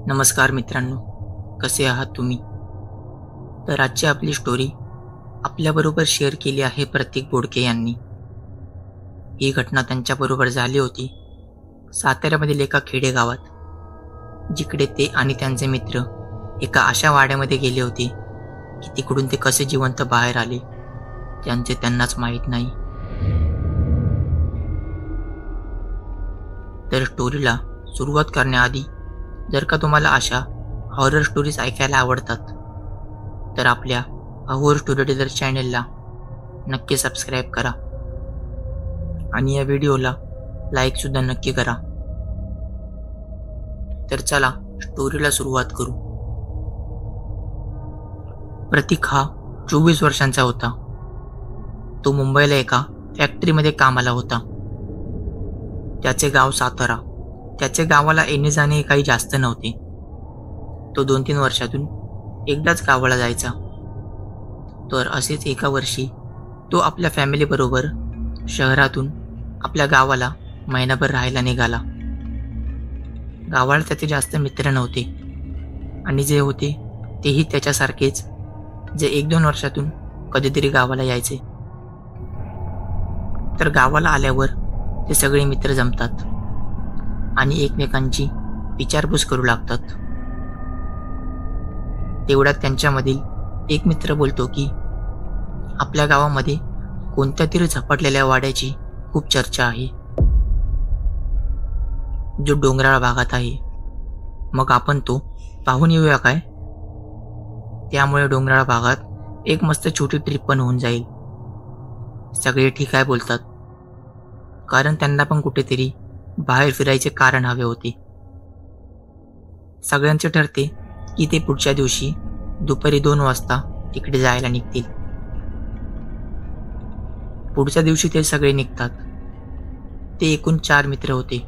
नमस्कार मित्रांनो, कसे आहात तुम्ही? तर आजची आपली स्टोरी आपल्याबरोबर शेअर केली आहे प्रतीक बोडके यांनी. ही घटना त्यांच्याबरोबर झाली होती साताऱ्यामधील एका खेडेगावात, जिकडे ते आणि त्यांचे मित्र एका अशा वाड्यामध्ये गेले होते की तिकडून ते कसे जिवंत बाहेर आले त्यांचे त्यांनाच माहीत नाही. तर स्टोरीला सुरुवात करण्याआधी जर का तुम्हाला अशा हॉरर स्टोरीज ऐकायला आवडतात तर आपल्या हॉरर स्टोरी टेलर चॅनलला नक्की सबस्क्राईब करा आणि या व्हिडिओला लाईक सुद्धा नक्की करा. तर चला स्टोरीला सुरुवात करू. प्रतीक हा 24 वर्षांचा होता. तो मुंबईला एका फॅक्टरीमध्ये कामाला होता. त्याचे गाव सातारा. त्याचे गावाला येणे जाणे काही जास्त नव्हते. तो 2-3 वर्षातून एकदाच गावाला जायचा. तर असेच एका वर्षी तो आपल्या फॅमिलीबरोबर शहरातून आपल्या गावाला महिनाभर राहायला निघाला. गावाला त्याचे जास्त मित्र नव्हते आणि जे होते तेही त्याच्यासारखेच, जे 1-2 वर्षातून कधीतरी गावाला यायचे. तर गावाला आल्यावर ते सगळे मित्र जमतात आणि एकमेकांची विचारपूस करू लागतात. तेवढ्यात त्यांच्यामधील एक मित्र बोलतो की आपल्या गावामध्ये कोणत्या तरी झपाटलेल्या वाड्याची खूप चर्चा आहे, जो डोंगराळ भागात आहे. मग आपण तो पाहून येऊया काय? त्यामुळे डोंगराळ भागात एक मस्त छोटी ट्रिप पण होऊन जाईल. सगळे ठीक आहे बोलतात, कारण त्यांना पण कुठेतरी बाहेर फिरायचे कारण हवे होते. सगळ्यांचे ठरते की ते पुढच्या दिवशी दुपारी 2 वाजता तिकडे जायला निघतील. पुढच्या दिवशी ते सगळे निघतात. ते एकूण 4 मित्र होते.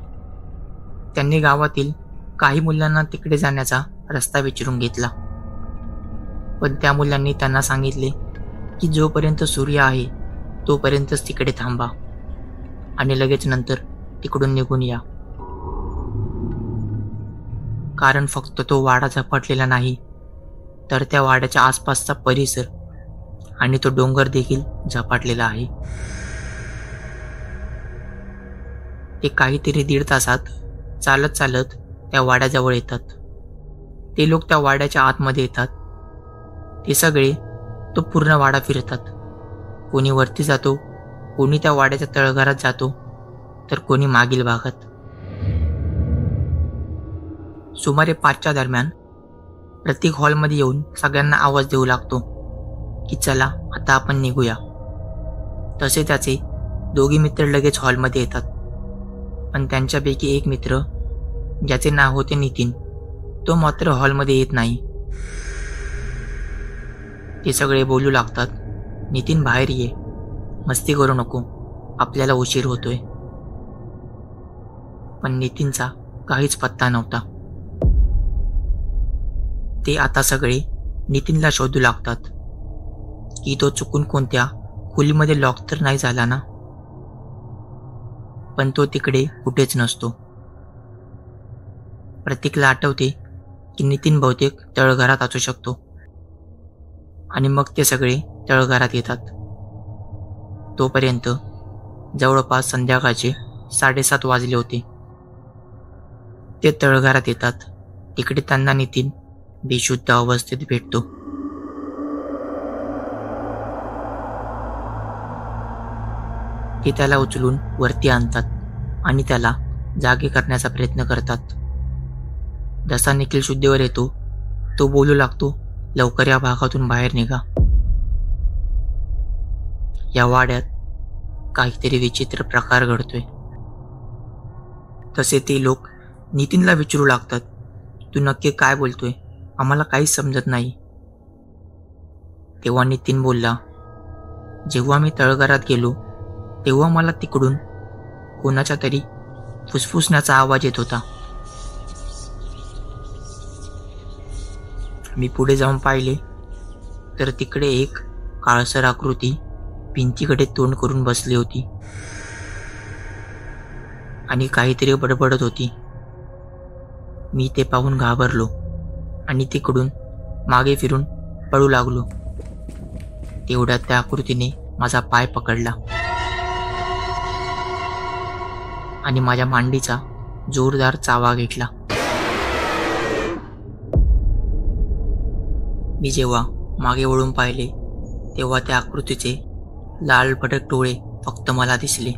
त्यांनी गावातील काही मुलांना तिकडे जाण्याचा रस्ता विचारून घेतला, पण त्या मुलांनी त्यांना सांगितले की जोपर्यंत सूर्य आहे तोपर्यंतच तिकडे थांबा आणि लगेच नंतर तिकडून निघून या, कारण फक्त तो वाडा झपाटलेला नाही तर त्या वाड्याच्या आसपासचा परिसर आणि तो डोंगर देखील झपाटलेला आहे. ते काहीतरी 1.5 तासात चालत चालत त्या वाड्याजवळ येतात. ते लोक त्या वाड्याच्या आतमध्ये येतात. ते सगळे तो पूर्ण वाडा फिरतात. कोणी वरती जातो, कोणी त्या वाड्याच्या तळघरात जातो, तर कोणी मागील भागात. सुमारे 5च्या दरम्यान प्रतीक हॉलमध्ये येऊन सगळ्यांना आवाज देऊ लागतो की चला आता आपण निघूया. तसे त्याचे 2 मित्र लगेच हॉलमध्ये येतात, पण त्यांच्यापैकी एक मित्र, ज्याचे नाव होते नितीन, तो मात्र हॉलमध्ये येत नाही. ते सगळे बोलू लागतात, नितीन बाहेर ये, मस्ती करू नको, आपल्याला उशीर होतोय. पण नितीनचा काहीच पत्ता नव्हता. ते आता सगळे नितीनला शोधू लागतात की तो चुकून कोणत्या खोलीमध्ये लॉक तर नाही झाला ना. पण तो तिकडे कुठेच नसतो. प्रतीकला आठवते की नितीन बहुतेक तळघरात असू शकतो आणि मग ते सगळे तळघरात येतात. तोपर्यंत जवळपास संध्याकाळचे 7:30 वाजले होते. ते तळघरात येतात. तिकडे त्यांना नितीन बेशुद्ध अवस्थेत भेटतो. ते त्याला उचलून वरती आणतात आणि त्याला जागे करण्याचा प्रयत्न करतात. जसा निखिल शुद्धीवर येतो तो बोलू लागतो, लवकर या भागातून बाहेर निघा. या वाड्यात काहीतरी विचित्र प्रकार घडतोय. तसे ते लोक नितीनला विचारू लागतात, तू नक्की काय बोलतोय, आम्हाला काहीच समजत नाही. तेव्हा नितीन बोलला, जेव्हा मी तळघरात गेलो तेव्हा मला तिकडून कोणाच्या तरी फुसफुसण्याचा आवाज येत होता. मी पुढे जाऊन पाहिले तर तिकडे एक काळसर आकृती भिंतीकडे तोंड करून बसली होती आणि काहीतरी बडबडत होती. मी ते पाहून घाबरलो आणि तिकडून मागे फिरून पळू लागलो. तेवढ्यात त्या आकृतीने माझा पाय पकडला आणि माझ्या मांडीचा जोरदार चावा घेतला. मी जेव्हा मागे वळून पाहिले तेव्हा त्या आकृतीचे लाल भडक डोळे फक्त मला दिसले.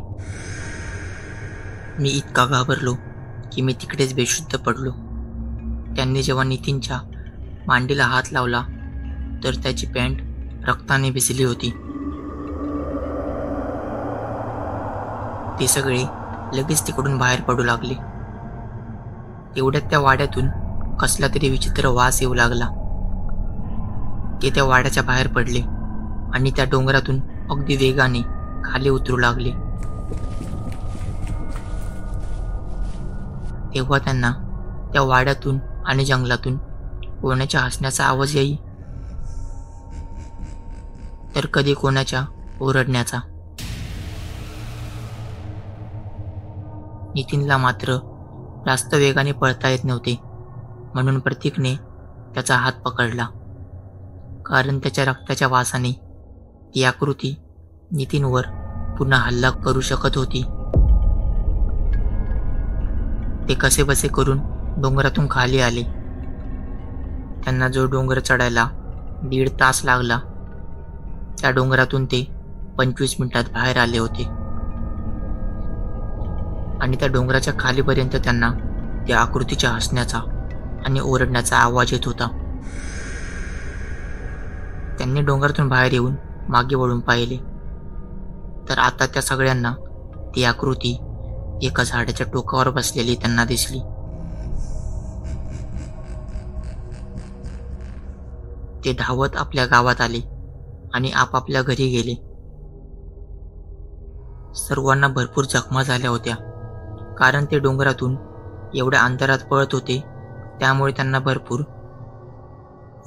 मी इतका घाबरलो की मी तिकडेच बेशुद्ध पडलो. त्यांनी जेव्हा नितीनच्या मांडीला हात लावला तर त्याची पॅन्ट रक्ताने भिजली होती. ते सगळे लगेच तिकडून बाहेर पडू लागले. तेवढ्यात त्या वाड्यातून कसला तरी विचित्र वास येऊ लागला. ते त्या वाड्याच्या बाहेर पडले आणि त्या डोंगरातून अगदी वेगाने खाली उतरू लागले. तेव्हा त्यांना त्या वाड्यातून आणि जंगलातून कोणाच्या हसण्याचा आवाज येई, तर कधी कोणाच्या ओरडण्याचा. नितीनला मात्र जास्त वेगाने पळता येत नव्हते, म्हणून प्रतीकने त्याचा हात पकडला, कारण त्याच्या रक्ताच्या वासाने ती आकृती नितीनवर पुन्हा हल्ला करू शकत होती. ते कसेबसे करून डोंगरातून खाली आले. त्यांना जो डोंगर चढायला 1.5 तास लागला, त्या डोंगरातून ते 25 मिनिटात बाहेर आले होते. आणि त्या डोंगराच्या खालीपर्यंत त्यांना त्या आकृतीच्या हसण्याचा आणि ओरडण्याचा आवाज येत होता. त्यांनी डोंगरातून बाहेर येऊन मागे वळून पाहिले तर आता त्या सगळ्यांना ती आकृती एका झाडाच्या टोकावर बसलेली त्यांना दिसली. ते धावत आपल्या गावात आले आणि आपापल्या घरी गेले. सर्वांना भरपूर जखमा झाल्या होत्या, कारण ते डोंगरातून एवढ्या अंतरात पळत होते, त्यामुळे त्यांना भरपूर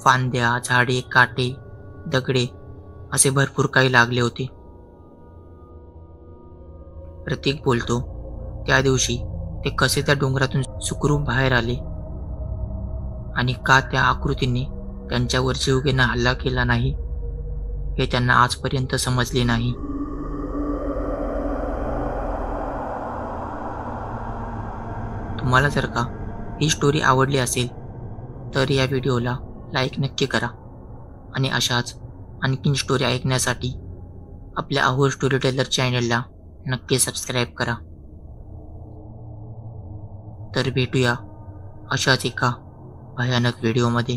फांद्या, झाडे, काटे, दगडे असे भरपूर काही लागले होते. प्रतीक बोलतो, त्या दिवशी ते कसे त्या डोंगरातून सुखरूप बाहेर आले आणि का त्या आकृतीने त्यांच्यावर जीवघेणा हल्ला केला नाही हे त्यांना आजपर्यंत समजले नाही. तुम्हाला जर का ही स्टोरी आवडली असेल तर या व्हिडिओला लाईक नक्की करा आणि अशाच आणखीन स्टोरी ऐकण्यासाठी आपल्या अहोर स्टोरी टेलर चॅनलला नक्की सबस्क्राईब करा. तर भेटूया अशाच एका भयानक व्हिडिओमध्ये.